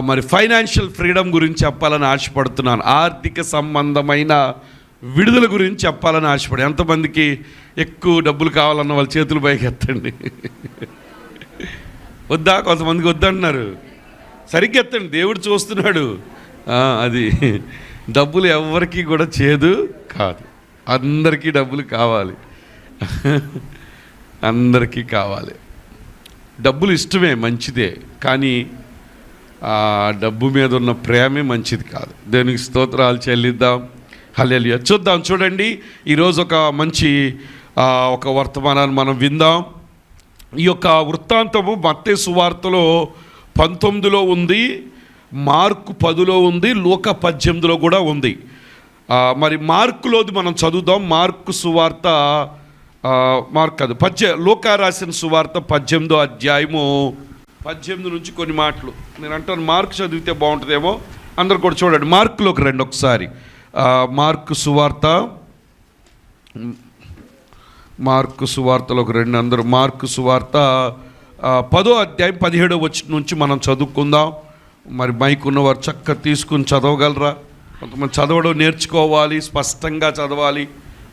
మరి financial freedom గురించి చెప్పాలని ఆశపడుతున్నాను. ఆర్థిక సంబంధమైన విడుదల గురించి చెప్పాలని ఆశపడి, ఎంతమందికి ఎక్కువ డబ్బులు కావాలన్న వాళ్ళ చేతులు పైకి ఎత్తండి. వద్దా? కొంతమందికి వద్దంటున్నారు. సరిగ్గా ఎత్తండి, దేవుడు చూస్తున్నాడు. అది డబ్బులు ఎవరికి కూడా చేదు కాదు. అందరికీ డబ్బులు కావాలి, అందరికీ కావాలి. డబ్బులు ఇష్టమే, మంచిదే, కానీ ఆ డబ్బు మీద ఉన్న ప్రేమే మంచిది కాదు. దేవునికి స్తోత్రాలు చెల్లిద్దాం. హల్లెలూయా. చూడండి, ఈరోజు ఒక మంచి ఒక వర్తమానాన్ని మనం విందాం. ఈ యొక్క వృత్తాంతము మత్తయి సువార్తలో 19లో ఉంది, మార్కు 10లో ఉంది, లూకా 18లో కూడా ఉంది. మరి మార్కులోది మనం చదువుదాం. మార్కు సువార్త లూకా రాసిన సువార్త 18వ అధ్యాయము 18 నుంచి కొన్ని మాటలు నేను అంటాను. మార్కు చదివితే బాగుంటుందేమో. అందరు కూడా చూడండి, మార్కులోకి రండి ఒకసారి. మార్కు సువార్తలోకి రండి అందరూ. మార్కు సువార్త 10వ అధ్యాయం 17వ వచనం నుంచి మనం చదువుకుందాం. మరి మైక్ ఉన్నవారు చక్కగా తీసుకుని చదవగలరా? కొంతమంది చదవడం నేర్చుకోవాలి, స్పష్టంగా చదవాలి.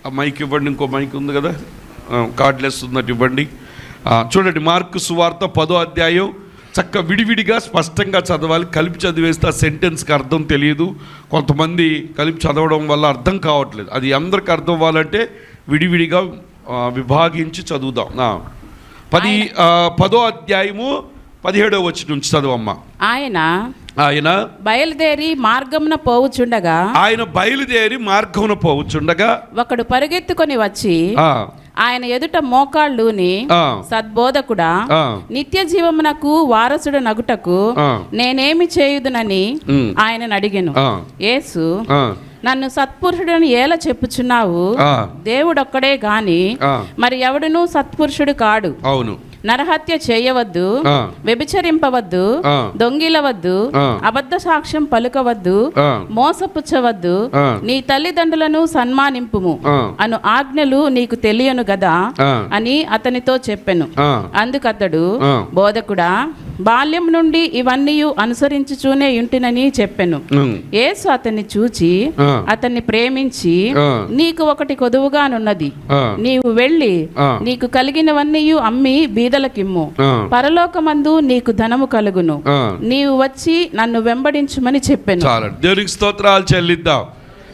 ఆ మైక్ ఇవ్వండి, ఇంకో మైక్ ఉంది కదా, కార్డ్లెస్ ఉన్నట్టు ఇవ్వండి. చూడండి, మార్కు సువార్త 10వ అధ్యాయం చక్కగా విడివిడిగా స్పష్టంగా చదవాలి. కలిపి చదివేస్తే ఆ సెంటెన్స్కి అర్థం తెలియదు. కొంతమంది కలిపి చదవడం వల్ల అర్థం కావట్లేదు. అది అందరికి అర్థం అవ్వాలంటే విడివిడిగా విభాగించి చదువుదాం. 10వ అధ్యాయము 17వ వచనం నుంచి చదవమ్మా. ఆయన బయలుదేరి మార్గమున పోవుచుండగా ఒకడు పరిగెత్తుకొని వచ్చి ఆయన ఎదుట మోకాళ్ళూని, సద్బోధకుడా, నిత్య జీవమునకు వారసుడు నగుటకు నేనేమి చేయుదునని ఆయనను అడిగెను. యేసు, నన్ను సత్పురుషుడని ఏలా చెప్పుచున్నావు? దేవుడొక్కడే గాని మరి ఎవడునూ సత్పురుషుడు కాడు. అవును. నరహత్య చేయవద్దు, వ్యభిచరింపవద్దు, దొంగిలవద్దు, అబద్ధ సాక్ష్యం పలుకవద్దు, మోసపుచ్చవద్దు, నీ తల్లిదండ్రులను సన్మానింపుము అను ఆజ్ఞలు నీకు తెలియను గదా అని అతనితో చెప్పెను. అందుకతడు, బోధకుడా, బాల్యం నుండి ఇవన్నీ అనుసరించుచూనే ఉంటినని చెప్పెను. యేసు అతన్ని చూచి అతన్ని ప్రేమించి, నీకు ఒకటి కొదువుగానున్నది, నీవు వెళ్ళి నీకు కలిగినవన్నీ అమ్మి బీదలకిమ్ము, పరలోకమందు నీకు ధనము కలుగును, నీవు వచ్చి నన్ను వెంబడించుమని చెప్పెను. దేవునికి స్తోత్రాలు చెల్లిద్దాం.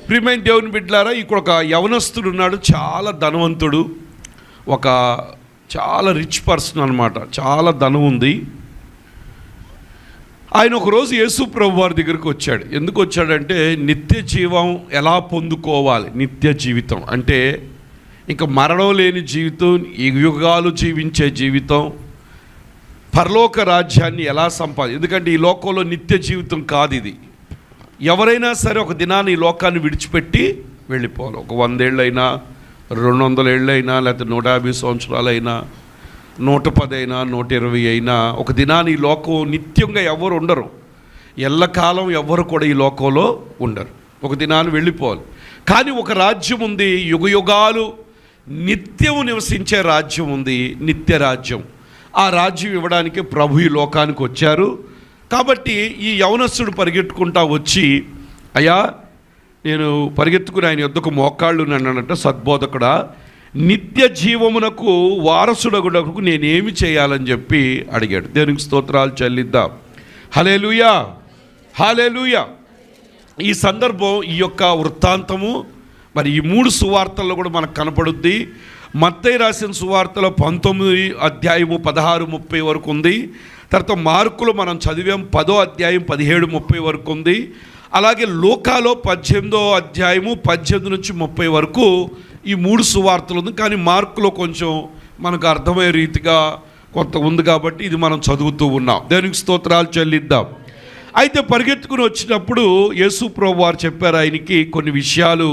ప్రియమైన దేవుని బిడ్డలారా, ఇక్కడ ఒక యవనస్తుడు ఉన్నాడు, చాలా ధనవంతుడు, ఒక చాలా రిచ్ పర్సన్ అన్నమాట, చాలా ధనం ఉంది. ఆయన ఒకరోజు యేసు ప్రభు వారి దగ్గరికి వచ్చాడు. ఎందుకు వచ్చాడంటే, నిత్య జీవం ఎలా పొందుకోవాలి, నిత్య జీవితం అంటే ఇంకా మరణం లేని జీవితం, యుగాలు జీవించే జీవితం, పరలోక రాజ్యాన్ని ఎలా ఎందుకంటే ఈ లోకంలో నిత్య జీవితం కాదు ఇది. ఎవరైనా సరే ఒక దినాన్ని ఈ లోకాన్ని విడిచిపెట్టి వెళ్ళిపోవాలి. ఒక 100 ఏళ్ళైనా, 200 ఏళ్ళైనా, లేకపోతే 150 సంవత్సరాలైనా, 110 అయినా, 120 అయినా, ఒక దినాన్ని ఈ లోకం నిత్యంగా ఎవరు ఉండరు. ఎల్లకాలం ఎవరు కూడా ఈ లోకంలో ఉండరు. ఒక దినాన్ని వెళ్ళిపోవాలి. కానీ ఒక రాజ్యం ఉంది, యుగయుగాలు నిత్యము నివసించే రాజ్యం ఉంది, నిత్య రాజ్యం. ఆ రాజ్యం ఇవ్వడానికి ప్రభు ఈ లోకానికి వచ్చారు. కాబట్టి ఈ యవనస్తుడు పరిగెట్టుకుంటా వచ్చి, అయ్యా, నేను పరిగెత్తుకుని ఆయన యొద్దకు మోకాళ్ళు అన్నానంట, సద్బోధకుడా, నిత్య జీవమునకు వారసుడగుడకు నేనేమి చేయాలని చెప్పి అడిగాడు. దేవునికి స్తోత్రాలు చెల్లిద్దాం. హల్లెలూయా, హల్లెలూయా. ఈ సందర్భం, ఈ యొక్క వృత్తాంతము మరి ఈ 3 సువార్తల్లో కూడా మనకు కనపడుద్ది. మత్తయి రాసిన సువార్తలో 19 అధ్యాయము 16-30 వరకు ఉంది. తర్వాత మార్కులో మనం చదివాం 10వ అధ్యాయం 17-30 వరకు ఉంది. అలాగే లూకాలో 18వ అధ్యాయము 18 నుంచి 30 వరకు ఈ 3 సువార్తలు ఉంది. కానీ మార్కులో కొంచెం మనకు అర్థమయ్యే రీతిగా కొంత ఉంది కాబట్టి ఇది మనం చదువుతూ ఉన్నాం. దేవునికి స్తోత్రాలు చెల్లిద్దాం. అయితే పరిగెత్తుకుని వచ్చినప్పుడు యేసు ప్రభు వారు చెప్పారు ఆయనకి కొన్ని విషయాలు,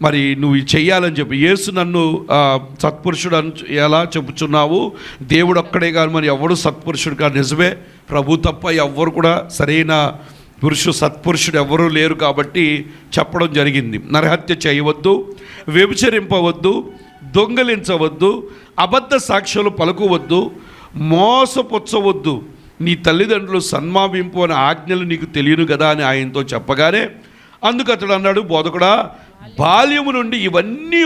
మరి నువ్వు చెయ్యాలని చెప్పి. యేసు నన్ను సత్పురుషుడు అని ఎలా చెప్పుచున్నావు? దేవుడు ఒక్కడే కాదు, మరి ఎవడు సత్పురుషుడు కాదు. నిజమే, ప్రభు తప్ప ఎవ్వరు కూడా సరైన సత్పురుషుడు ఎవరూ లేరు కాబట్టి చెప్పడం జరిగింది. నరహత్య చేయవద్దు, వ్యభిచరింపవద్దు, దొంగలించవద్దు, అబద్ధ సాక్ష్యాలు పలుకోవద్దు, మోసపుచ్చవద్దు, నీ తల్లిదండ్రులు సన్మానింపు అనే ఆజ్ఞలు నీకు తెలియను కదా అని ఆయనతో చెప్పగానే అందుకు అతడు అన్నాడు, బోధకుడా, బాల్యము నుండి ఇవన్నీ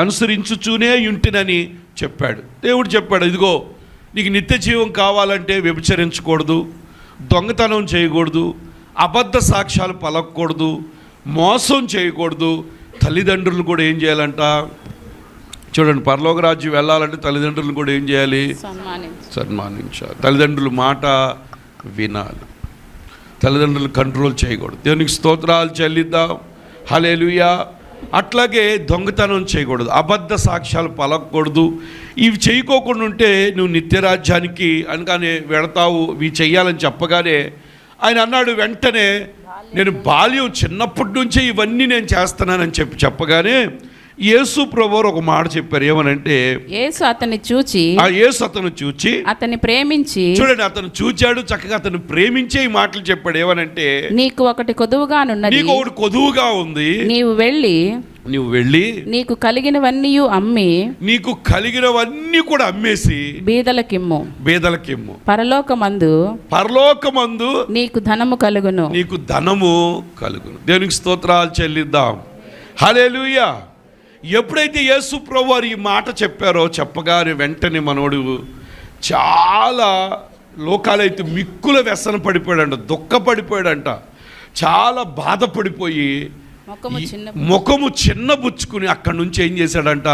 అనుసరించుచూనే ఉంటినని చెప్పాడు. దేవుడు చెప్పాడు, ఇదిగో నీకు నిత్య జీవం కావాలంటే వ్యభిచరించకూడదు, దొంగతనం చేయకూడదు, అబద్ధ సాక్ష్యాలు పలకూడదు, మోసం చేయకూడదు. తల్లిదండ్రులు కూడా ఏం చేయాలంట? చూడండి, పరలోక రాజ్యం వెళ్ళాలంటే తల్లిదండ్రులను కూడా ఏం చేయాలి? సన్మానించాలి. తల్లిదండ్రుల మాట వినాలి, తల్లిదండ్రులు కంట్రోల్ చేయకూడదు. దేవునికి స్తోత్రాలు చెల్లిద్దాం. హల్లెలూయా. అట్లాగే దొంగతనం చేయకూడదు, అబద్ధ సాక్ష్యాలు పలకూడదు. ఇవి చేయకోకుండా ఉంటే నువ్వు నిత్యరాజ్యానికి అనగానే వెళతావు. ఇవి చెయ్యాలని చెప్పగానే ఆయన అన్నాడు, వెంటనే నేను బాల్యం చిన్నప్పటి నుంచే ఇవన్నీ నేను చేస్తున్నానని చెప్పగానే యేసు ప్రభువారు ఒక మాట చెప్పారు. ఏమనంటే, యేసు అతన్ని చూచి అతన్ని ప్రేమించి, చూడండి, అతను చూచాడు, చక్కగా అతను ప్రేమించే ఈ మాటలు చెప్పాడు. ఏమనంటే, నీకు ఒకటి కొదువుగానున్నది, నీకు ఒకటి కొదువుగా ఉంది, నీవు వెళ్ళి నీకు కలిగినవన్నీ కూడా అమ్మేసి బీదలకిమ్ము. పరలోకమందు నీకు ధనము కలుగును. దేవునికి స్తోత్రాలు చెల్లిద్దాం. హల్లెలూయా. ఎప్పుడైతే యేసు ప్రభువారు ఈ మాట చెప్పారో, చెప్పగానే వెంటనే మనోడు చాలా లోకాలైతే మిక్కుల వ్యసన పడిపోయాడంట, దుఃఖపడిపోయాడంట, చాలా బాధపడిపోయి ముఖము చిన్నబుచ్చుకుని అక్కడి నుంచి ఏం చేశాడంట?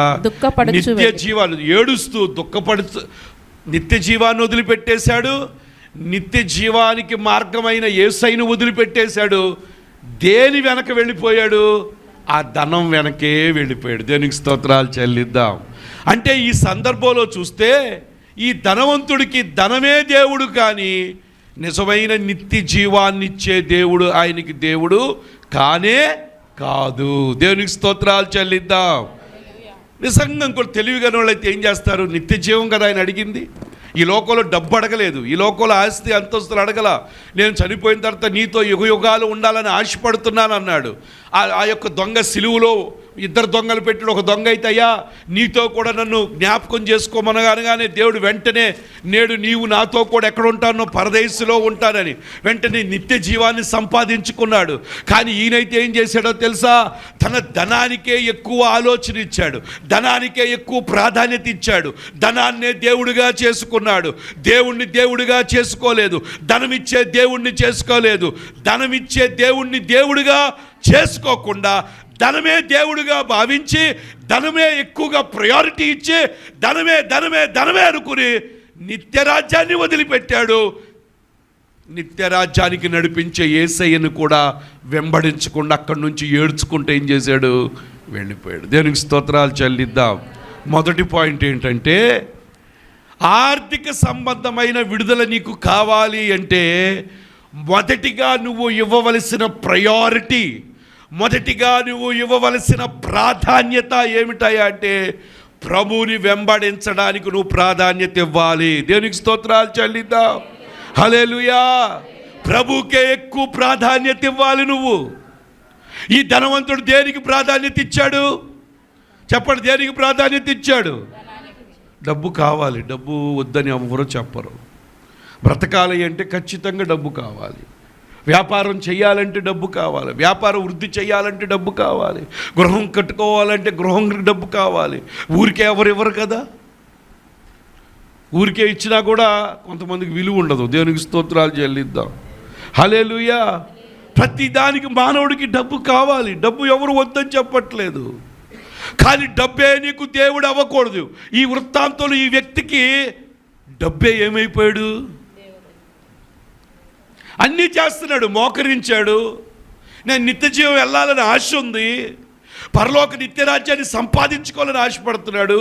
నిత్య జీవాన్ని ఏడుస్తూ దుఃఖపడుతూ నిత్య జీవాన్ని వదిలిపెట్టేశాడు. నిత్య జీవానికి మార్గమైన యేసయ్యను వదిలిపెట్టేశాడు. దేని వెనక వెళ్ళిపోయాడు? ఆ ధనం వెనకే వెళ్ళిపోయాడు. దేవునికి స్తోత్రాలు చెల్లిద్దాం. అంటే ఈ సందర్భంలో చూస్తే ఈ ధనవంతుడికి ధనమే దేవుడు, కానీ నిజమైన నిత్య జీవాన్ని ఇచ్చే దేవుడు ఆయనకి దేవుడు కానే కాదు. దేవునికి స్తోత్రాలు చెల్లిద్దాం. నిజంగా ఇంకోటి తెలివిగా వాళ్ళు అయితే ఏం చేస్తారు? నిత్య జీవం కదా ఆయన అడిగింది. ఈ లోకంలో డబ్బు అడగలేదు, ఈ లోకంలో ఆస్తి అంతస్తులు అడగల. నేను చనిపోయిన తర్వాత నీతో యుగయుగాలు ఉండాలని ఆశపడుతున్నాను అన్నాడు. ఆ యొక్క దొంగ సిలువులో ఇద్దరు దొంగలు పెట్టాడు. ఒక దొంగ అయితే, అయ్యా నీతో కూడా నన్ను జ్ఞాపకం చేసుకోమనగానే దేవుడు వెంటనే, నేడు నీవు నాతో కూడా ఎక్కడ ఉంటానో పరదేశంలో ఉంటానని వెంటనే నిత్య జీవాన్ని సంపాదించుకున్నాడు. కానీ ఈయనైతే ఏం చేశాడో తెలుసా? తన ధనానికే ఎక్కువ ఆలోచన ఇచ్చాడు, ధనానికే ఎక్కువ ప్రాధాన్యత ఇచ్చాడు, ధనాన్నే దేవుడిగా చేసుకున్నాడు. దేవుణ్ణి దేవుడిగా చేసుకోలేదు, ధనమిచ్చే దేవుణ్ణి చేసుకోలేదు. ధనమిచ్చే దేవుణ్ణి దేవుడిగా చేసుకోకుండా ధనమే దేవుడిగా భావించి ధనమే ఎక్కువగా ప్రయారిటీ ఇచ్చి ధనమే ధనమే ధనమే అనుకుని నిత్యరాజ్యాన్ని వదిలిపెట్టాడు. నిత్యరాజ్యానికి నడిపించే యేసయ్యను కూడా వెంబడించకుండా అక్కడి నుంచి ఏడ్చుకుంటూ ఏం చేశాడు? వెళ్ళిపోయాడు. దేవునికి స్తోత్రాలు చెల్లిద్దాం. మొదటి పాయింట్ ఏంటంటే, ఆర్థిక సంబంధమైన విడుదల నీకు కావాలి అంటే మొదటిగా నువ్వు ఇవ్వవలసిన ప్రయారిటీ, మొదటిగా నువ్వు ఇవ్వవలసిన ప్రాధాన్యత ఏమిటాయా అంటే, ప్రభువుని వెంబడించడానికి నువ్వు ప్రాధాన్యత ఇవ్వాలి. దేవునికి స్తోత్రాలు చెల్లిద్దాం. హల్లెలూయా. ప్రభువుకే ఎక్కువ ప్రాధాన్యత ఇవ్వాలి నువ్వు. ఈ ధనవంతుడు దేనికి ప్రాధాన్యత ఇచ్చాడు? చెప్పండి, దేనికి ప్రాధాన్యత ఇచ్చాడు? డబ్బు కావాలి. డబ్బు వద్దని ఎవరో చెప్పరు. బ్రతకాలి అంటే ఖచ్చితంగా డబ్బు కావాలి. వ్యాపారం చేయాలంటే డబ్బు కావాలి, వ్యాపారం వృద్ధి చేయాలంటే డబ్బు కావాలి, గృహం కట్టుకోవాలంటే గృహంకి డబ్బు కావాలి. ఊరికే ఎవరు కదా, ఊరికే ఇచ్చినా కూడా కొంతమందికి విలువ ఉండదు. దేవునికి స్తోత్రాలు చెల్లిద్దాం. హల్లెలూయా. ప్రతి దానికి మానవుడికి డబ్బు కావాలి. డబ్బు ఎవరు వద్దని చెప్పట్లేదు, కానీ డబ్బే నీకు దేవుడు అవ్వకూడదు. ఈ వృత్తాంతంలో ఈ వ్యక్తికి డబ్బే ఏమైపోయాడు? అన్నీ చేస్తున్నాడు, మోకరించాడు. నేను నిత్య జీవం వెళ్ళాలని ఆశ ఉంది, పరలోక నిత్యరాజ్యాన్ని సంపాదించుకోవాలని ఆశపడుతున్నాడు,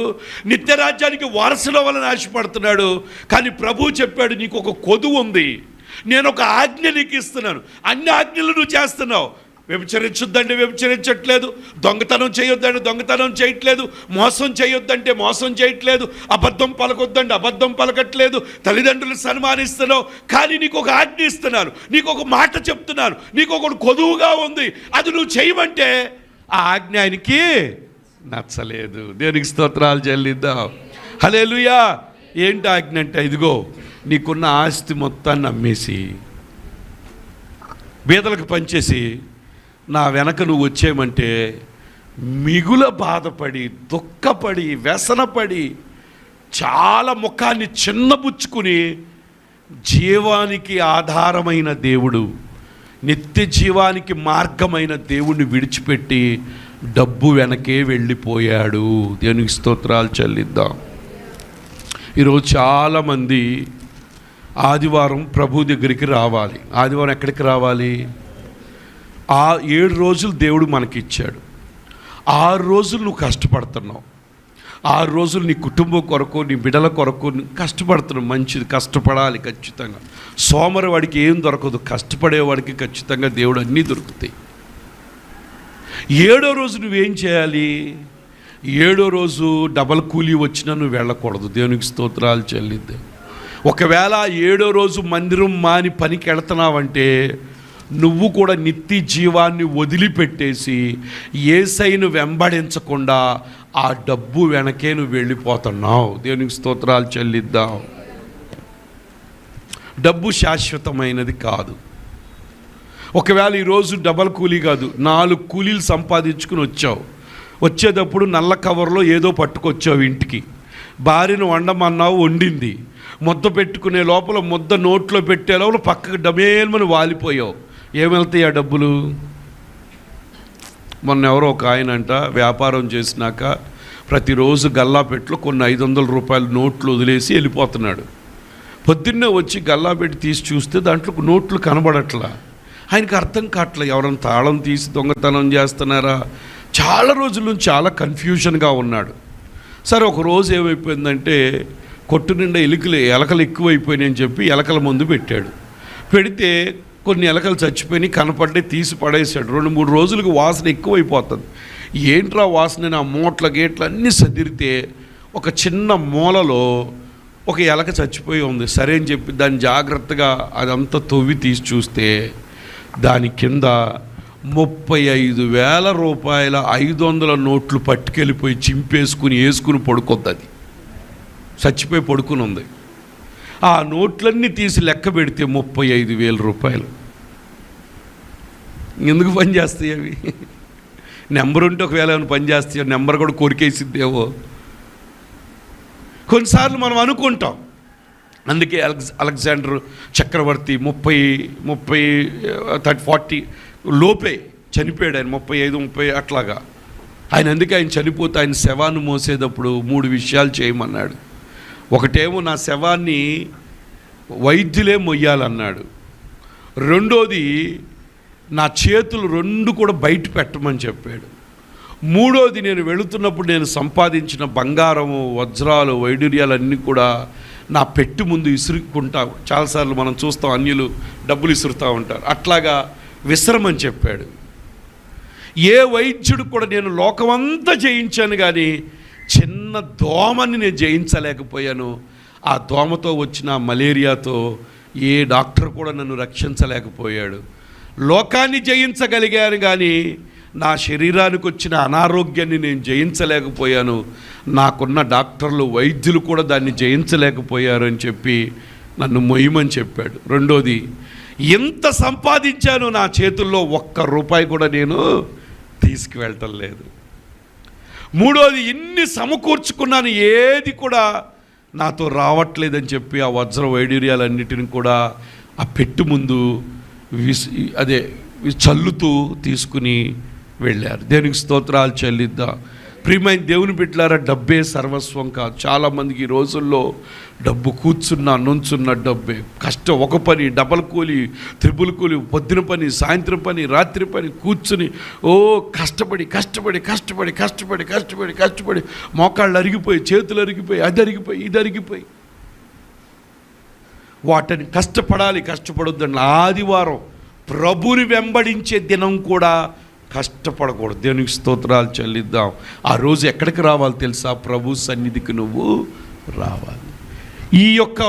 నిత్యరాజ్యానికి వారసులు అవ్వాలని ఆశపడుతున్నాడు. కానీ ప్రభువు చెప్పాడు, నీకు ఒక కొదువు ఉంది, నేను ఒక ఆజ్ఞ నీకు ఇస్తున్నాను. అన్ని ఆజ్ఞలు నువ్వు చేస్తున్నావు. వ్యభిచరించొద్దంటే వ్యభిచరించట్లేదు, దొంగతనం చేయొద్దంటే దొంగతనం చేయట్లేదు, మోసం చేయొద్దంటే మోసం చేయట్లేదు, అబద్ధం పలకొద్దంటే అబద్ధం పలకట్లేదు, తల్లిదండ్రులు సన్మానిస్తున్నావు. కానీ నీకు ఒక ఆజ్ఞ ఇస్తున్నాను, నీకు ఒక మాట చెప్తున్నాను, నీకు ఒకటి కొదువుగా ఉంది, అది నువ్వు చేయమంటే ఆ ఆజ్ఞ ఆయనకి నచ్చలేదు. దేవునికి స్తోత్రాలు చెల్లిద్దాం. హల్లెలూయా. ఏంటి ఆజ్ఞ అంటే, ఇదిగో నీకున్న ఆస్తి మొత్తాన్ని అమ్మేసి బీదలకు పంచేసి నా వెనక నువ్వు వచ్చేయమంటే మిగుల బాధపడి దుఃఖపడి వ్యసనపడి చాలా ముఖాన్ని చిన్నబుచ్చుకుని జీవానికి ఆధారమైన దేవుడు, నిత్య జీవానికి మార్గమైన దేవుణ్ణి విడిచిపెట్టి డబ్బు వెనకే వెళ్ళిపోయాడు. దేవునికి స్తోత్రాలు చెల్లిద్దాం. ఈరోజు చాలామంది ఆదివారం ప్రభు దగ్గరికి రావాలి. ఆదివారం ఎక్కడికి రావాలి? 7 రోజులు దేవుడు మనకిచ్చాడు. 6 రోజులు నువ్వు కష్టపడుతున్నావు. 6 రోజులు నీ కుటుంబం కొరకు, నీ బిడ్డల కొరకు కష్టపడుతున్నావు. మంచిది, కష్టపడాలి ఖచ్చితంగా. సోమరివాడికి ఏం దొరకదు, కష్టపడేవాడికి ఖచ్చితంగా దేవుడు అన్నీ దొరుకుతాయి. 7వ రోజు నువ్వేం చేయాలి? 7వ రోజు డబల్ కూలీ వచ్చినా నువ్వు వెళ్ళకూడదు. దేవునికి స్తోత్రాలు చెల్లిద్ది. ఒకవేళ 7వ రోజు మందిరం మాని పనికి వెళుతున్నావంటే నువ్వు కూడా నిత్య జీవాన్ని వదిలిపెట్టేసి యేసయ్యను వెంబడించకుండా ఆ డబ్బు వెనకే నువ్వు వెళ్ళిపోతున్నావు. దేవునికి స్తోత్రాలు చెల్లిద్దాం. డబ్బు శాశ్వతమైనది కాదు. ఒకవేళ ఈరోజు డబల్ కూలీ కాదు, 4 కూలీలు సంపాదించుకుని వచ్చావు. వచ్చేటప్పుడు నల్ల కవర్లో ఏదో పట్టుకొచ్చావు ఇంటికి. భార్యను వండమన్నావు, వండింది. ముద్ద పెట్టుకునే లోపల ముద్ద నోట్లో పెట్టే లోపల పక్కకు డమేల్మని వాలిపోయావు. ఏమెళ్తాయి ఆ డబ్బులు? మొన్న ఎవరో ఒక ఆయన అంట వ్యాపారం చేసినాక ప్రతిరోజు గల్లాపెట్లో కొన్ని 500 రూపాయల నోట్లు వదిలేసి వెళ్ళిపోతున్నాడు. పొద్దున్నే వచ్చి గల్లాపెట్టి తీసి చూస్తే దాంట్లో నోట్లు కనబడట్లా. ఆయనకు అర్థం కావట్లే, ఎవరైనా తాళం తీసి దొంగతనం చేస్తున్నారా? చాలా రోజుల నుంచి చాలా కన్ఫ్యూషన్గా ఉన్నాడు. సరే ఒకరోజు ఏమైపోయిందంటే కొట్టు నిండా ఎలకలు ఎక్కువైపోయినాయని చెప్పి ఎలకల మందు పెట్టాడు. పెడితే కొన్ని ఎలకలు చచ్చిపోయినాయి, కనపడ్డే తీసి పడేసాడు. 2-3 రోజులకు వాసన ఎక్కువైపోతుంది. ఏంట్రా వాసన? ఆ మూట్ల గేట్లు అన్నీ సదిరితే ఒక చిన్న మూలలో ఒక ఎలక చచ్చిపోయి ఉంది. సరే అని చెప్పి దాన్ని జాగ్రత్తగా అదంతా తవ్వి తీసి చూస్తే దాని కింద 35,000 రూపాయల 500 నోట్లు పట్టుకెళ్ళిపోయి చింపేసుకుని వేసుకుని పడుకొద్ది. అది చచ్చిపోయి పడుకుని ఉంది. ఆ నోట్లన్నీ తీసి లెక్క పెడితే 35,000 రూపాయలు. ఎందుకు పని చేస్తాయి అవి? నెంబర్ ఉంటే ఒకవేళ ఏమైనా పని చేస్తాయో, నెంబర్ కూడా కొరికేసిద్దేవో. కొన్నిసార్లు మనం అనుకుంటాం. అందుకే అలెగ్జాండర్ చక్రవర్తి 40 లోపే చనిపోయాడు. ఆయన 35-30 అట్లాగా. అందుకే ఆయన చనిపోతే ఆయన శవాన్ని మోసేటప్పుడు 3 విషయాలు చేయమన్నాడు. ఒకటేమో నా శవాన్ని వైద్యులే మొయ్యాలన్నాడు. రెండోది నా చేతులు 2 కూడా బయట పెట్టమని చెప్పాడు. మూడోది నేను వెళుతున్నప్పుడు నేను సంపాదించిన బంగారము, వజ్రాలు, వైడూర్యాలన్నీ కూడా నా పెట్టి ముందు విసురుకుంటా. చాలాసార్లు మనం చూస్తాం, అన్యులు డబ్బులు విసురుతూ ఉంటారు. అట్లాగా విసరమని చెప్పాడు. ఏ వైద్యుడు కూడా నేను లోకమంతా జయించాను కానీ చిన్న దోమని నేను జయించలేకపోయాను. ఆ దోమతో వచ్చిన మలేరియాతో ఏ డాక్టర్ కూడా నన్ను రక్షించలేకపోయాడు. లోకాన్ని జయించగలిగాను కానీ నా శరీరానికి వచ్చిన అనారోగ్యాన్ని నేను జయించలేకపోయాను. నాకున్న డాక్టర్లు, వైద్యులు కూడా దాన్ని జయించలేకపోయారు అని చెప్పి నన్ను మొయ్యమని చెప్పాడు. రెండోది, ఎంత సంపాదించాను, నా చేతుల్లో 1 రూపాయి కూడా నేను తీసుకువెళ్ళటం లేదు. మూడోది, ఇన్ని సమకూర్చుకున్నాను, ఏది కూడా నాతో రావట్లేదని చెప్పి ఆ వజ్ర వైడూర్యాలన్నిటిని కూడా ఆ పెట్టు ముందు చల్లుతూ తీసుకుని వెళ్ళారు. దేవునికి స్తోత్రాలు చెల్లిద్దాం. ప్రియమైన దేవుని బిడ్డలారా, డబ్బే సర్వస్వం కాదు. చాలామందికి ఈ రోజుల్లో డబ్బు కూర్చున్న నుంచున్న డబ్బే. కష్టం, ఒక పని, డబల్ కూలి, త్రిపుల్ కూలి, పొద్దున పని, సాయంత్రం పని, రాత్రి పని, కూర్చుని కష్టపడి కష్టపడి కష్టపడి కష్టపడి కష్టపడి కష్టపడి మోకాళ్ళు అరిగిపోయి, చేతులు అరిగిపోయి, అది అరిగిపోయి, ఇది అరిగిపోయి, వాటిని కష్టపడాలి, కష్టపడొద్దండి. ఆదివారం ప్రభుని వెంబడించే దినం కూడా కష్టపడకూడదు. దేవునికి స్తోత్రాలు చెల్లిద్దాం. ఆ రోజు ఎక్కడికి రావాలి తెలుసా? ప్రభు సన్నిధికి నువ్వు రావాలి. ఈ యొక్క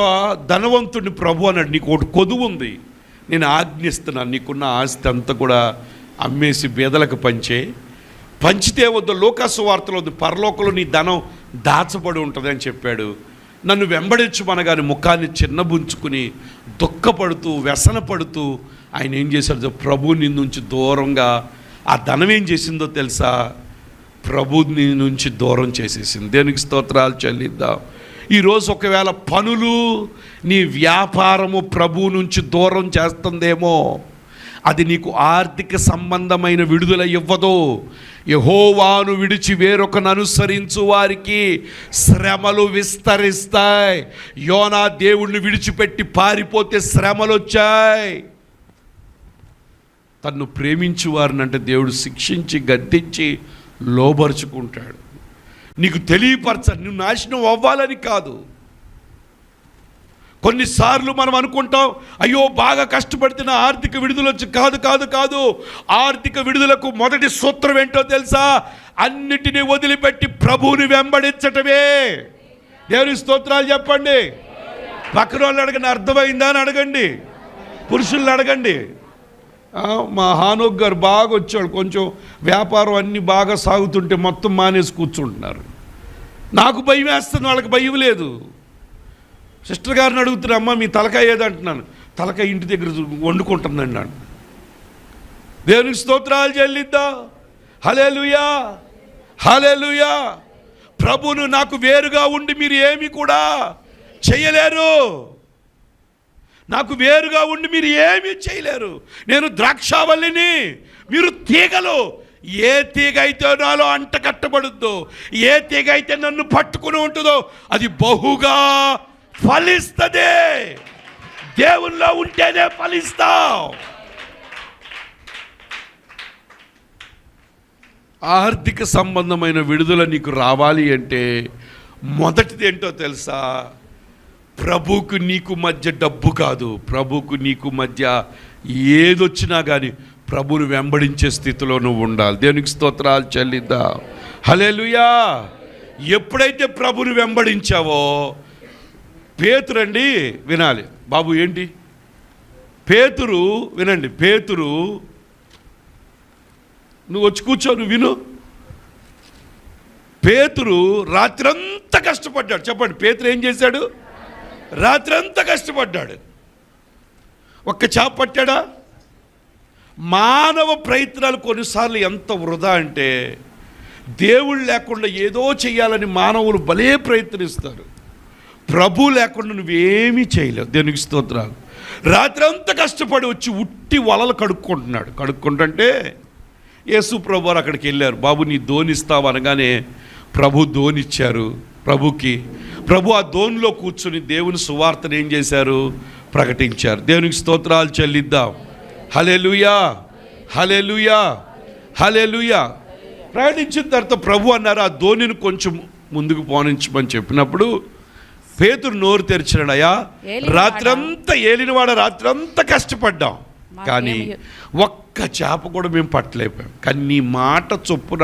ధనవంతుడిని ప్రభు అన్నాడు, నీకు ఒకటి కొదువు ఉంది, నేను ఆజ్ఞిస్తున్నాను, నీకున్న ఆస్తి అంతా కూడా అమ్మేసి బీదలకు పంచితే వద్దు, లోకాసు వార్తలో వద్దు, పరలోకంలో నీ ధనం దాచబడి ఉంటుంది అని చెప్పాడు. నన్ను వెంబడించమనగానే ముఖాన్ని చిన్నబుంచుకుని దుఃఖపడుతూ వ్యసనపడుతూ ఆయన ఏం చేశాడు? ప్రభు నీ నుంచి దూరంగా, ఆ ధనం ఏం చేసిందో తెలుసా? ప్రభు నీ నుంచి దూరం చేసేసింది. దేవునికి స్తోత్రాలు చెల్లిద్దాం. ఈరోజు ఒకవేళ పనులు, నీ వ్యాపారము ప్రభు నుంచి దూరం చేస్తుందేమో, అది నీకు ఆర్థిక సంబంధమైన విడుదల ఇవ్వదు. యెహోవాను విడిచి వేరొకను అనుసరించు వారికి శ్రమలు విస్తరిస్తాయి. యోనా దేవుణ్ణి విడిచిపెట్టి పారిపోతే శ్రమలు వచ్చాయి. తన్ను ప్రేమించు వారినంటే దేవుడు శిక్షించి గద్దించి లోబరుచుకుంటాడు. నీకు తెలియపరచాలి, నువ్వు నాశనం అవ్వాలని కాదు. కొన్నిసార్లు మనం అనుకుంటాం, అయ్యో బాగా కష్టపడితే నా ఆర్థిక విడుదల వచ్చి. కాదు కాదు కాదు. ఆర్థిక విడుదలకు మొదటి సూత్రం ఏంటో తెలుసా? అన్నిటినీ వదిలిపెట్టి ప్రభువుని వెంబడించటమే. దేవుని స్తోత్రాలు చెప్పండి. పక్కన వాళ్ళు అడగండి, అర్థమైందా అని అడగండి. పురుషుల్ని అడగండి. మా హానోక్ గారు బాగా వచ్చాడు, కొంచెం వ్యాపారం అన్నీ బాగా సాగుతుంటే మొత్తం మానేసి కూర్చుంటున్నారు. నాకు భయం వేస్తుంది, వాళ్ళకి భయం లేదు. సిస్టర్ గారిని అడుగుతున్నా, అమ్మ మీ తలకాయ ఏదంటున్నాను. తలకాయ ఇంటి దగ్గర వండుకుంటుందండి అన్నాడు. దేవునికి స్తోత్రాలు చెల్లిద్దాం. హల్లెలూయా, హల్లెలూయా. ప్రభువును నాకు వేరుగా ఉండి మీరు ఏమి కూడా చేయలేరు. నాకు వేరుగా ఉండి మీరు ఏమీ చేయలేరు. నేను ద్రాక్షావల్లిని, మీరు తీగలు. ఏ తీగ అయితే నాలో అంట కట్టబడుద్దో, ఏ తీగ అయితే నన్ను పట్టుకుని ఉంటుందో అది బహుగా ఫలిస్తుంది. దేవుల్లో ఉంటేనే ఫలిస్తావు. ఆర్థిక సంబంధమైన విడుదల నీకు రావాలి అంటే మొదటిది ఏంటో తెలుసా? ప్రభువుకు నీకు మధ్య డబ్బు కాదు, ప్రభువుకు నీకు మధ్య ఏదొచ్చినా కానీ ప్రభువును వెంబడించే స్థితిలో నువ్వు ఉండాలి. దేవునికి స్తోత్రాలు చెల్లిద్దాం. హల్లెలూయా. ఎప్పుడైతే ప్రభువును వెంబడించావో, పేతురండి వినాలి బాబు, ఏంటి పేతురు వినండి. పేతురు, నువ్వు వచ్చి కూర్చో, నువ్వు విను. పేతురు రాత్రంతా కష్టపడ్డాడు. చెప్పండి, పేతురు ఏం చేశాడు? రాత్రంతా కష్టపడ్డాడు. ఒక్క చేప పట్టాడా? మానవ ప్రయత్నాలు కొన్నిసార్లు ఎంత వృధా అంటే, దేవుడు లేకుండా ఏదో చేయాలని మానవులు భలే ప్రయత్నిస్తారు. ప్రభు లేకుండా నువ్వేమీ చేయలేవు. దేవునికి స్తోత్రాలు. రాత్రంతా కష్టపడి వచ్చి ఉట్టి వలలు కడుక్కుంటున్నాడు. కడుక్కుంటుంటే యేసు ప్రభు వారు అక్కడికి వెళ్ళారు. బాబు నీ దోనిస్తావు అనగానే ప్రభు దోనిచ్చారు. ప్రభు ఆ దోనిలో కూర్చొని దేవుని సువార్తను ఏం చేశారు? ప్రకటించారు. దేవునికి స్తోత్రాలు చెల్లిద్దాం. హల్లెలూయా, హల్లెలూయా, హల్లెలూయా. ప్రకటించిన తర్వాత ప్రభు అన్నారు, ఆ దోనిని కొంచెం ముందుకు పోనించమని చెప్పినప్పుడు పేతురు నోరు తెరిచాడు. అయ్యా రాత్రంతా ఏలినవాడ, రాత్రంతా కష్టపడ్డాం, కానీ ఒక్క చేప కూడా మేము పట్టలేకపోయాం. కానీ నీ మాట చొప్పున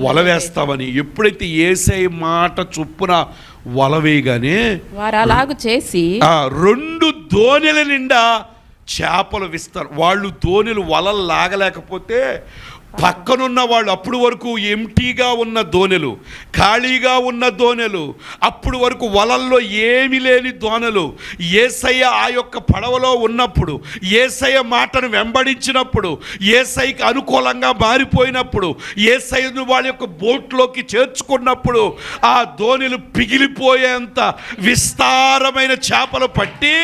వల వేస్తామని. ఎప్పుడైతే యేసయ్య మాట చొప్పున వల వేయగానే వారు అలాగ చేసి 2 దోణెల నిండా చేపలు విస్తారు. వాళ్ళు దోణెలు వలలు లాగలేకపోతే పక్కనున్న వాళ్ళు, అప్పుడు వరకు ఎంటీగా ఉన్న దోణెలు, ఖాళీగా ఉన్న దోణెలు, అప్పుడు వరకు వలల్లో ఏమీ లేని దోణెలు, యేసయ్య ఆ యొక్క పడవలో ఉన్నప్పుడు, యేసయ్య మాటను వెంబడించినప్పుడు, యేసయ్యకి అనుకూలంగా మారిపోయినప్పుడు, యేసయ్యను వాళ్ళ యొక్క బోట్లోకి చేర్చుకున్నప్పుడు ఆ దోణెలు పిగిలిపోయేంత విస్తారమైన చేపలు పట్టి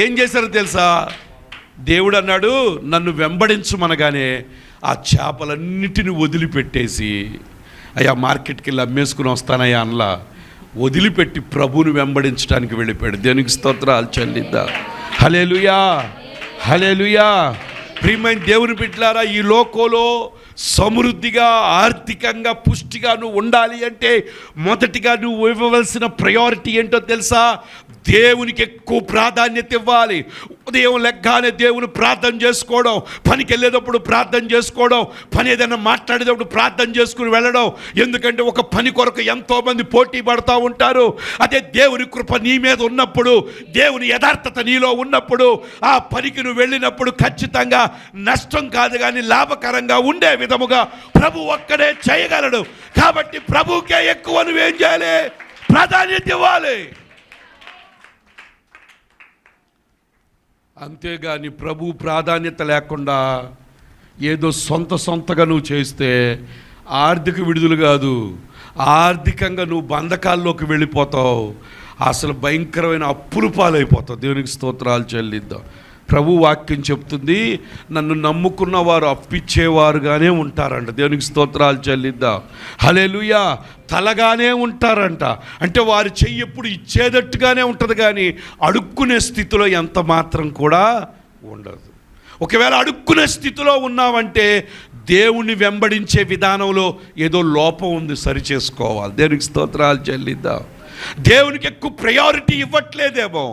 ఏం చేశారో తెలుసా? దేవుడు అన్నాడు, నన్ను వెంబడించమనగానే ఆ చేపలన్నిటిని వదిలిపెట్టేసి, అయ్యా మార్కెట్కి వెళ్ళి అమ్మేసుకుని వస్తానయ్యా అనలా, వదిలిపెట్టి ప్రభువుని వెంబడించడానికి వెళ్ళిపోయాడు. దేవునికి స్తోత్రాలు చెల్లిద్దాం. హల్లెలూయా, హల్లెలూయా. ప్రియమైన దేవుని బిడ్డలారా, ఈ లోకంలో సమృద్ధిగా ఆర్థికంగా పుష్టిగా నువ్వు ఉండాలి అంటే మొదటిగా నువ్వు ఇవ్వవలసిన ప్రయారిటీ ఏంటో తెలుసా? దేవునికి ఎక్కువ ప్రాధాన్యత ఇవ్వాలి. ఉదయం లెగ్గానే దేవుని ప్రార్థన చేసుకోవడం, పనికి వెళ్ళేటప్పుడు ప్రార్థన చేసుకోవడం, పని ఏదైనా మాట్లాడేటప్పుడు ప్రార్థన చేసుకుని వెళ్ళడం. ఎందుకంటే ఒక పని కొరకు ఎంతోమంది పోటీ పడుతూ ఉంటారు. అదే దేవుని కృప నీ మీద ఉన్నప్పుడు, దేవుని యథార్థత నీలో ఉన్నప్పుడు, ఆ పనికి నువ్వు వెళ్ళినప్పుడు ఖచ్చితంగా నష్టం కాదు కానీ లాభకరంగా ఉండే విధముగా ప్రభు ఒక్కడే చేయగలడు. కాబట్టి ప్రభువుకే ఎక్కువ నువ్వేం చేయాలి? ప్రాధాన్యత ఇవ్వాలి. అంతేగాని ప్రభు ప్రాధాన్యత లేకుండా ఏదో సొంతగా నువ్వు చేస్తే ఆర్థిక విడుదల కాదు, ఆర్థికంగా నువ్వు బంధకాల్లోకి వెళ్ళిపోతావు, అసలు భయంకరమైన అప్పులు పాలైపోతావు. దేవునికి స్తోత్రాలు చెల్లిద్దాం. ప్రభు వాక్యం చెప్తుంది, నన్ను నమ్ముకున్న వారు అప్పిచ్చేవారుగానే ఉంటారంట. దేవునికి స్తోత్రాలు చెల్లిద్దాం. హల్లెలూయా. తలగానే ఉంటారంట, అంటే వారి చెయ్యి ఎప్పుడు ఇచ్చేటట్టుగానే ఉంటుంది, కానీ అడుక్కునే స్థితిలో ఎంత మాత్రం కూడా ఉండదు. ఒకవేళ అడుక్కునే స్థితిలో ఉన్నావంటే దేవుణ్ణి వెంబడించే విధానంలో ఏదో లోపం ఉంది, సరిచేసుకోవాలి. దేవునికి స్తోత్రాలు చెల్లిద్దాం. దేవునికి ఎక్కువ ప్రయారిటీ ఇవ్వట్లేదేమో,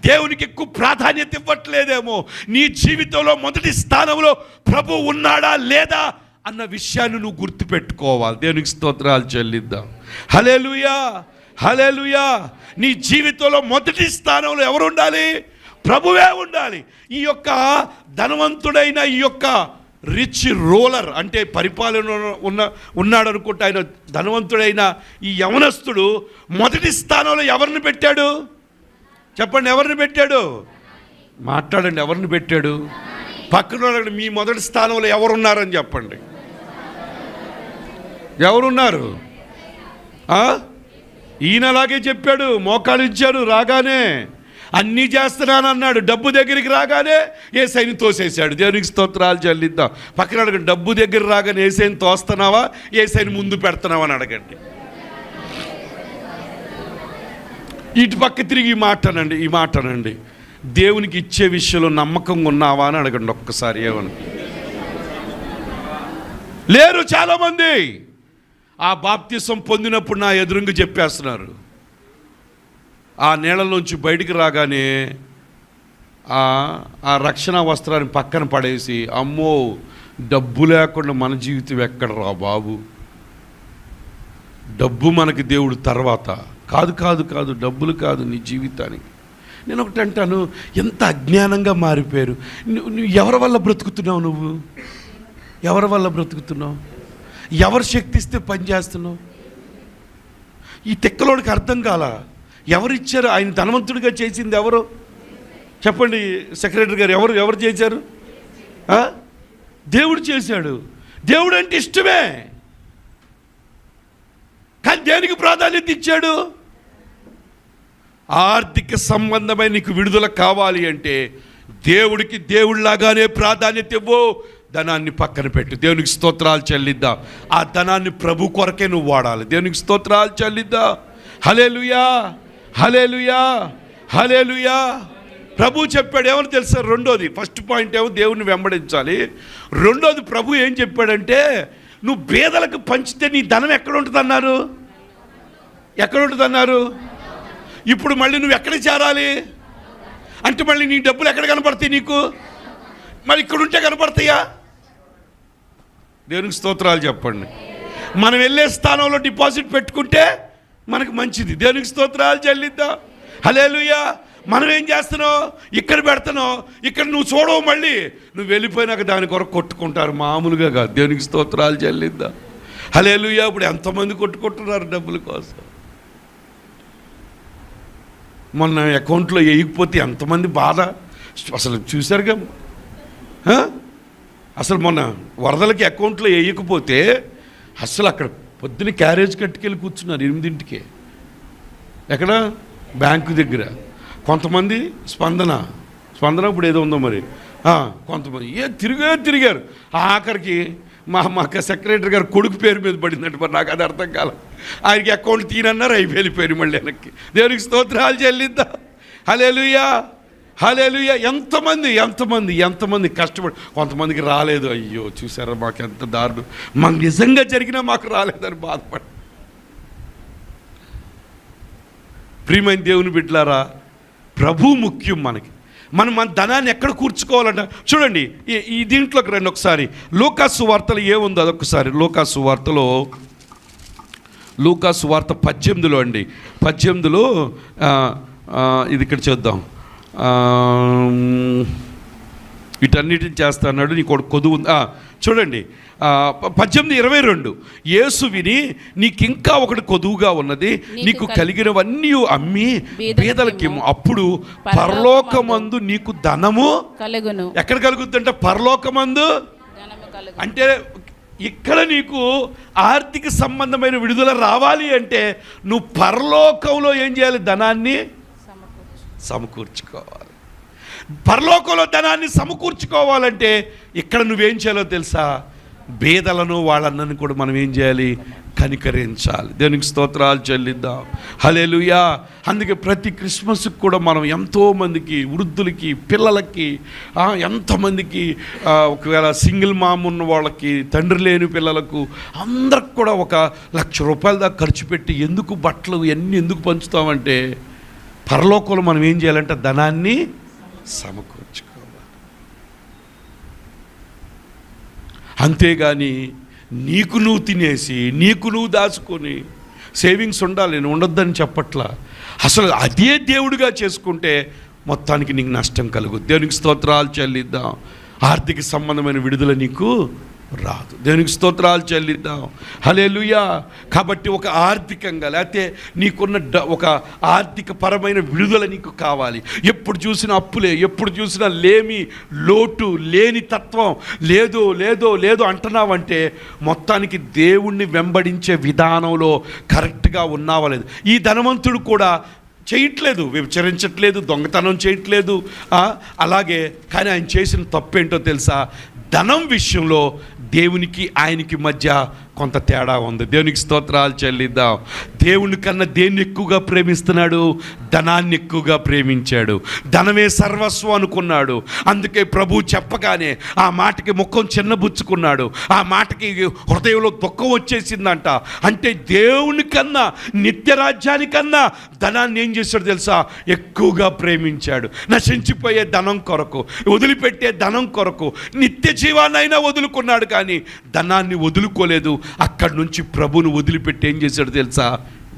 దేవునికి ఎక్కువ ప్రాధాన్యత ఇవ్వట్లేదేమో. నీ జీవితంలో మొదటి స్థానంలో ప్రభు ఉన్నాడా లేదా అన్న విషయాన్ని నువ్వు గుర్తుపెట్టుకోవాలి. దేవునికి స్తోత్రాలు చెల్లిద్దాం. హల్లెలూయా, హల్లెలూయా. నీ జీవితంలో మొదటి స్థానంలో ఎవరు ఉండాలి? ప్రభువే ఉండాలి. ఈ యొక్క ధనవంతుడైన ఈ యొక్క రిచ్ రూలర్ అంటే పరిపాలన ఉన్నాడు అనుకుంటే, ఆయన ధనవంతుడైన ఈ యవనస్తుడు మొదటి స్థానంలో ఎవరిని పెట్టాడు? చెప్పండి, ఎవరిని పెట్టాడు? మాట్లాడండి, ఎవరిని పెట్టాడు? పక్కన మీ మొదటి స్థానంలో ఎవరున్నారని చెప్పండి. ఎవరున్నారు? ఈయన అలాగే చెప్పాడు, మోకాలు ఇచ్చాడు, రాగానే అన్నీ చేస్తున్నాను అన్నాడు. డబ్బు దగ్గరికి రాగానే యేసయ్యని తోసేశాడు. దేవునికి స్తోత్రాలు చెల్లిద్దాం. పక్కన అడగండి, డబ్బు దగ్గర రాగానే యేసయ్యని తోస్తున్నావా, యేసయ్యని ముందు పెడుతున్నావా అని అడగండి. ఇటు పక్క తిరిగి ఈ మాట అనండి, దేవునికి ఇచ్చే విషయంలో నమ్మకంగా ఉన్నావా అని అడగండి ఒక్కసారి. ఏమని లేరు చాలామంది. ఆ బాప్తిసం పొందినప్పుడు నా ఎదురుంగా చెప్పేస్తున్నారు. ఆ నీళ్ళలోంచి బయటికి రాగానే ఆ రక్షణ వస్త్రాన్ని పక్కన పడేసి, అమ్మో డబ్బు లేకుండా మన జీవితం ఎక్కడ రా బాబు, డబ్బు మనకి దేవుడు తర్వాత. కాదు, డబ్బులు కాదు నీ జీవితానికి. నేను ఒకటి అంటాను, ఎంత అజ్ఞానంగా మారిపోయారు. నువ్వు ఎవరి వల్ల బ్రతుకుతున్నావు? నువ్వు ఎవరి వల్ల బ్రతుకుతున్నావు? ఎవరు శక్తిస్తే పని చేస్తున్నావు? ఈ తెక్కలోడికి అర్థం కాల. ఎవరిచ్చారు? ఆయన ధనవంతుడిగా చేసింది ఎవరు? చెప్పండి సెక్రటరీ గారు, ఎవరు చేశారు? దేవుడు చేశాడు. దేవుడు అంటే ఇష్టమే, కానీ దేనికి ప్రాధాన్యత ఇచ్చాడు? ఆర్థిక సంబంధమైన నీకు విడుదల కావాలి అంటే దేవుడికి దేవుడిలాగానే ప్రాధాన్యత ఇవ్వు. ధనాన్ని పక్కన పెట్టు. దేవునికి స్తోత్రాలు చెల్లిద్దాం. ఆ ధనాన్ని ప్రభు కొరకే నువ్వు వాడాలి. దేవునికి స్తోత్రాలు చెల్లిద్దాం. హల్లెలూయా, హల్లెలూయా, హల్లెలూయా. ప్రభు చెప్పాడు ఏమని తెలుసా? రెండోది, ఫస్ట్ పాయింట్ ఏమో దేవుని వెంబడించాలి. రెండోది ప్రభు ఏం చెప్పాడంటే, నువ్వు పేదలకు పంచితే నీ ధనం ఎక్కడ ఉంటుందన్నారు? ఎక్కడ ఉంటుందన్నారు? ఇప్పుడు మళ్ళీ నువ్వు ఎక్కడ చేరాలి అంటే, మళ్ళీ నీ డబ్బులు ఎక్కడ కనపడతాయి నీకు? మరి ఇక్కడ ఉంటే కనపడతాయా? దేవునికి స్తోత్రాలు చెప్పండి. మనం వెళ్ళే స్థానంలో డిపాజిట్ పెట్టుకుంటే మనకు మంచిది. దేవునికి స్తోత్రాలు చెల్లిద్దాం. హల్లెలూయా. మనం ఏం చేస్తున్నావు? ఇక్కడ పెడుతున్నావు, ఇక్కడ నువ్వు చూడవు, మళ్ళీ నువ్వు వెళ్ళిపోయినాక దాని కొరకు కొట్టుకుంటారు, మామూలుగా కాదు. దేవునికి స్తోత్రాలు చెల్లిద్దాం. హల్లెలూయా. ఇప్పుడు ఎంతమంది కొట్టుకుంటున్నారు డబ్బుల కోసం. మొన్న అకౌంట్లో వేయకపోతే ఎంతమంది బాధ అసలు చూశారుగా. అసలు మొన్న వరదలకి అకౌంట్లో వేయకపోతే అసలు అక్కడ పొద్దున క్యారేజ్ కట్టుకెళ్ళి కూర్చున్నారు 8ంటికే. ఎక్కడ? బ్యాంకు దగ్గర. కొంతమంది స్పందన ఇప్పుడు ఏదో ఉందో మరి, కొంతమంది తిరిగారు. ఆఖరికి మా సెక్రటరీ గారు కొడుకు పేరు మీద పడిందంటే మరి నాకు అది అర్థం కాల. ఆయనకి అకౌంట్ తీనన్నారు, అవి వెళ్ళిపోయారు మళ్ళీ వెనక్కి. దేవునికి స్తోత్రాలు చెల్లిద్దాం. హల్లెలూయా, హల్లెలూయా. ఎంతమంది కష్టపడి, కొంతమందికి రాలేదు. అయ్యో చూసారా మాకు ఎంత దారుణం, మాకు నిజంగా జరిగినా మాకు రాలేదని బాధపడి. ప్రియమైన దేవుని బిడ్డలారా, ప్రభు ముఖ్యం మనకి. మనం మన ధనాన్ని ఎక్కడ కూర్చుకోవాలంట చూడండి. ఈ దీంట్లోకి రండి ఒకసారి. లూకాసు వార్తలో ఏముందో అదొకసారి. లూకాసు వార్త 18లో అండి. 18లో ఇది ఇక్కడ చూద్దాం. వీటన్నిటిని చేస్తా అన్నాడు. నీకు ఒక కొదువు ఉంది. చూడండి 18:22 యేసు విని, నీకింకా ఒకటి కొదువుగా ఉన్నది, నీకు కలిగినవన్నీ అమ్మి బీదలకిమ్ము, అప్పుడు పరలోకమందు నీకు ధనము కలుగును. ఎక్కడ కలుగుద్దంటే పరలోకమందు. అంటే ఇక్కడ నీకు ఆర్థిక సంబంధమైన విడుదల రావాలి అంటే నువ్వు పరలోకంలో ఏం చేయాలి? ధనాన్ని సమకూర్చుకోవాలి. పరలోకంలో ధనాన్ని సమకూర్చుకోవాలంటే ఇక్కడ నువ్వేం చేయాలో తెలుసా? బేదలను వాళ్ళందరినీ కూడా మనం ఏం చేయాలి? కనికరించాలి. దేవునికి స్తోత్రాలు చెల్లిద్దాం. హల్లెలూయా. అందుకే ప్రతి క్రిస్మస్కి కూడా మనం ఎంతోమందికి, వృద్ధులకి, పిల్లలకి, ఎంతమందికి, ఒకవేళ సింగిల్ మామ్ ఉన్న వాళ్ళకి, తండ్రి లేని పిల్లలకు, అందరికి కూడా 1,00,000 రూపాయల దాకా ఖర్చు పెట్టి ఎందుకు బట్టలు ఇవన్నీ ఎందుకు పంచుతామంటే పరలోకంలో మనం ఏం చేయాలంటే ధనాన్ని సమకూర్చుకోవాలి. అంతేగాని నీకు నువ్వు తినేసి, నీకు నువ్వు దాచుకొని, సేవింగ్స్ ఉండాలి, నేను ఉండొద్దని చెప్పట్లా. అసలు అదే దేవుడిగా చేసుకుంటే మొత్తానికి నీకు నష్టం కలుగుద్ది. దేవునికి స్తోత్రాలు చెల్లిద్దాం. ఆర్థిక సంబంధమైన విడుదల నీకు రాదు. దేవునికి స్తోత్రాలు చెల్లిద్దాం. హల్లెలూయా. కాబట్టి ఒక ఆర్థికంగా, లేకపోతే నీకున్న ఒక ఆర్థిక పరమైన విడుదల నీకు కావాలి. ఎప్పుడు చూసినా అప్పులే, ఎప్పుడు చూసినా లేమి, లోటు, లేని తత్వం, లేదో లేదో లేదో అంటున్నావంటే మొత్తానికి దేవుణ్ణి వెంబడించే విధానంలో కరెక్ట్గా ఉన్నావా లేదు. ఈ ధనవంతుడు కూడా చేయట్లేదు, విచరించట్లేదు, దొంగతనం చేయట్లేదు. అలాగే కానీ ఆయన చేసిన తప్పేంటో తెలుసా? ధనం విషయంలో దేవునికి ఆయనకి మధ్య కొంత తేడా ఉంది. దేవునికి స్తోత్రాలు చెల్లిద్దాం. దేవుని కన్నా దేన్ని ఎక్కువగా ప్రేమిస్తున్నాడు? ధనాన్ని ఎక్కువగా ప్రేమించాడు. ధనమే సర్వస్వం అనుకున్నాడు. అందుకే ప్రభు చెప్పగానే ఆ మాటకి ముఖం చిన్నబుచ్చుకున్నాడు. ఆ మాటకి హృదయంలో దుఃఖం వచ్చేసిందంట. అంటే దేవుని కన్నా, నిత్యరాజ్యానికన్నా ధనాన్ని ఏం చేశాడు తెలుసా? ఎక్కువగా ప్రేమించాడు. నశించిపోయే ధనం కొరకు, వదిలిపెట్టే ధనం కొరకు నిత్య జీవాన్నైనా వదులుకున్నాడు, కానీ ధనాన్ని వదులుకోలేదు. అక్కడి నుంచి ప్రభును వదిలిపెట్టి ఏం చేశాడు తెలుసా?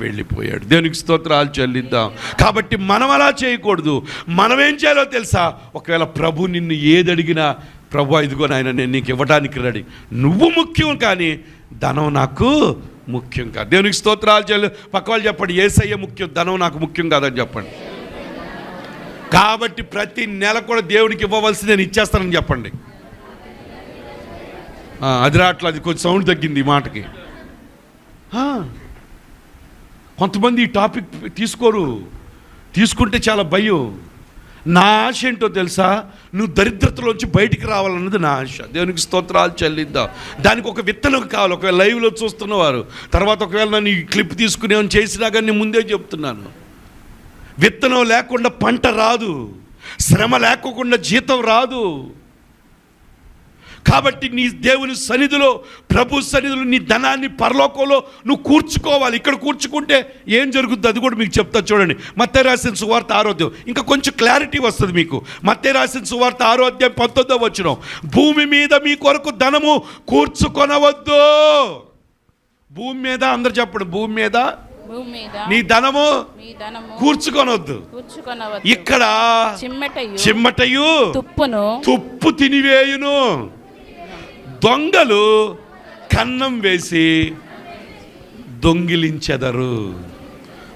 వెళ్ళిపోయాడు. దేవునికి స్తోత్రాలు చెల్లిద్దాం. కాబట్టి మనం అలా చేయకూడదు. మనం ఏం చేయాలో తెలుసా? ఒకవేళ ప్రభు నిన్ను ఏది అడిగినా, ప్రభు ఇదిగో నాయన నేను నీకు ఇవ్వడానికి రెడీ, నువ్వు ముఖ్యం కానీ ధనం నాకు ముఖ్యం కాదు. దేవునికి స్తోత్రాలు చెల్లి. పక్క వాళ్ళు చెప్పండి, యేసయ్య ముఖ్యం, ధనం నాకు ముఖ్యం కాదని చెప్పండి. కాబట్టి ప్రతి నెల కూడా దేవునికి ఇవ్వవలసి నేను ఇచ్చేస్తానని చెప్పండి. అది రావట్లేదు, అది కొంచెం సౌండ్ తగ్గింది ఈ మాటకి. కొంతమంది ఈ టాపిక్ తీసుకోరు, తీసుకుంటే చాలా భయం. నా ఆశ ఏంటో తెలుసా? నువ్వు దరిద్రతలోంచి బయటికి రావాలన్నది నా ఆశ. దేవునికి స్తోత్రాలు చెల్లిద్దాం. దానికి ఒక విత్తనం కావాలి. ఒకవేళ లైవ్లో చూస్తున్నవారు, తర్వాత ఒకవేళ నన్ను ఈ క్లిప్ తీసుకుని ఏమైనా చేసినా కానీ నేను ముందే చెప్తున్నాను, విత్తనం లేకుండా పంట రాదు, శ్రమ లేకుండా జీతం రాదు. కాబట్టి నీ దేవుని సన్నిధిలో, ప్రభు సన్నిధిలో నీ ధనాన్ని పరలోకంలో నువ్వు కూర్చుకోవాలి. ఇక్కడ కూర్చుకుంటే ఏం జరుగుతుంది అది కూడా మీకు చెప్తా. చూడండి, మత్తయి రాసిన సువార్త 6వ అధ్యాయం, ఇంకా కొంచెం క్లారిటీ వస్తుంది మీకు. మత్తయి రాసిన సువార్త 6వ అధ్యాయం 19వ వచనం, భూమి మీద మీ కొరకు ధనము కూర్చుకొనవద్దు. భూమి మీద, అందరు చెప్పండి, భూమి మీద నీ ధనము కూర్చుకొనవద్దు. ఇక్కడ చిమ్మటయు తుప్పు తినివేయును, దొంగలు కన్నం వేసి దొంగిలించెదరు.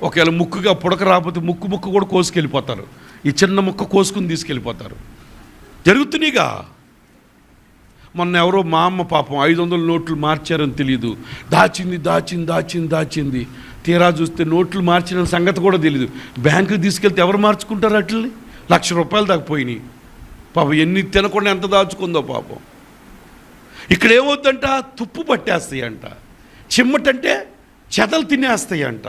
ఒకవేళ ముక్కుగా పుడక రాకపోతే ముక్కు కూడా కోసుకెళ్ళిపోతారు. ఈ చిన్న ముక్క కోసుకుని తీసుకెళ్ళిపోతారు. జరుగుతున్నాయిగా. మొన్న ఎవరో మా అమ్మ పాపం 500 నోట్లు మార్చారని తెలియదు, దాచింది. తీరా చూస్తే నోట్లు మార్చిన సంగతి కూడా తెలియదు. బ్యాంకుకి తీసుకెళ్తే ఎవరు మార్చుకుంటారు? అట్లని 1,00,000 రూపాయలు దాకా పోయినాయి. పాపం ఎన్ని తినకుండా ఎంత దాచుకుందో పాపం. ఇక్కడ ఏమవుతుందంట? తుప్పు పట్టేస్తాయి అంట. చిమ్మటంటే చెదలు తినేస్తాయి అంట.